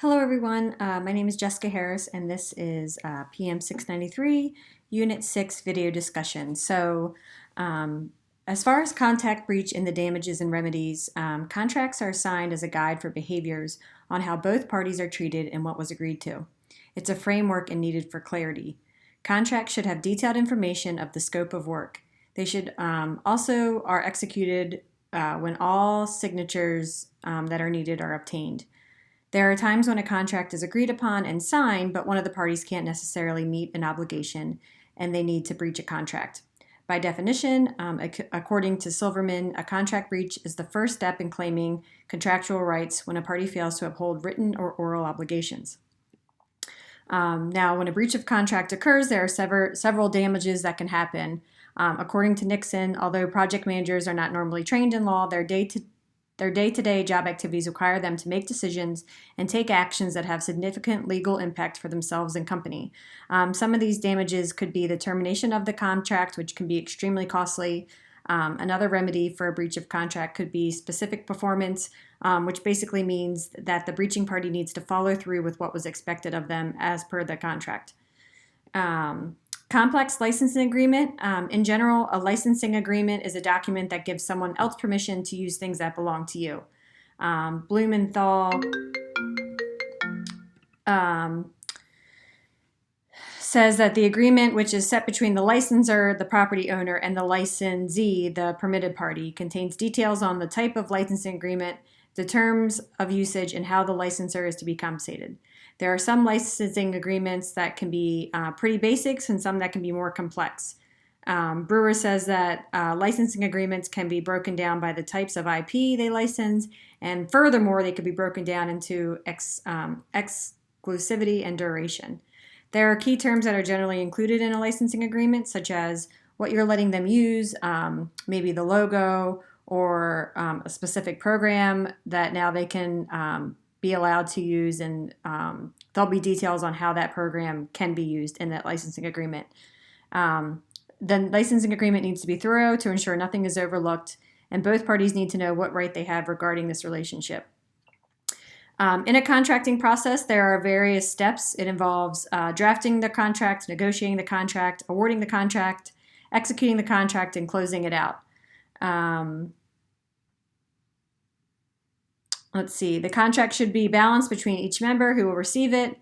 Hello everyone, my name is Jessica Harris and this is PM 693 Unit 6 video discussion. As far as contact breach and the damages and remedies, contracts are assigned as a guide for behaviors on how both parties are treated and what was agreed to. It's a framework and needed for clarity. Contracts should have detailed information of the scope of work. They should also are executed when all signatures that are needed are obtained. There are times when a contract is agreed upon and signed, but one of the parties can't necessarily meet an obligation and they need to breach a contract. By definition, according to Silverman, a contract breach is the first step in claiming contractual rights when a party fails to uphold written or oral obligations. Now, when a breach of contract occurs, there are several damages that can happen. According to Nixon, although project managers are not normally trained in law, their day-to-day job activities require them to make decisions and take actions that have significant legal impact for themselves and company. Some of these damages could be the termination of the contract, which can be extremely costly. Another remedy for a breach of contract could be specific performance, which basically means that the breaching party needs to follow through with what was expected of them as per the contract. Complex licensing agreement. In general, a licensing agreement is a document that gives someone else permission to use things that belong to you. Blumenthal says that the agreement, which is set between the licensor, the property owner, and the licensee, the permitted party, contains details on the type of licensing agreement, the terms of usage, and how the licensor is to be compensated. There are some licensing agreements that can be pretty basic and some that can be more complex. Brewer says that licensing agreements can be broken down by the types of IP they license, and furthermore, they could be broken down into exclusivity and duration. There are key terms that are generally included in a licensing agreement, such as what you're letting them use, maybe the logo, or a specific program that now they can be allowed to use, and there'll be details on how that program can be used in that licensing agreement. The licensing agreement needs to be thorough to ensure nothing is overlooked, and both parties need to know what right they have regarding this relationship. In a contracting process, there are various steps. It involves drafting the contract, negotiating the contract, awarding the contract, executing the contract, and closing it out. Let's see, the contract should be balanced between each member who will receive it.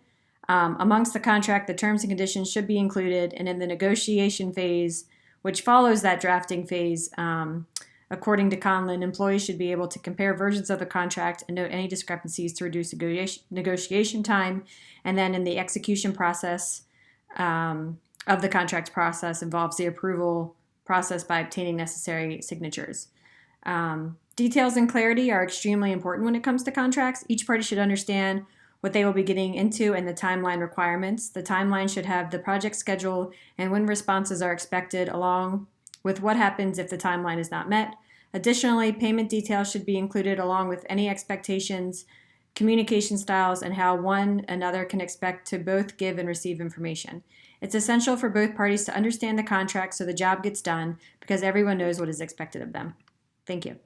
Amongst the contract, the terms and conditions should be included, and in the negotiation phase, which follows that drafting phase, according to Conlin, employees should be able to compare versions of the contract and note any discrepancies to reduce negotiation time. And then in the execution process of the contract process involves the approval process by obtaining necessary signatures. Details and clarity are extremely important when it comes to contracts. Each party should understand what they will be getting into and the timeline requirements. The timeline should have the project schedule and when responses are expected, along with what happens if the timeline is not met. Additionally, payment details should be included along with any expectations, communication styles, and how one another can expect to both give and receive information. It's essential for both parties to understand the contract so the job gets done because everyone knows what is expected of them. Thank you.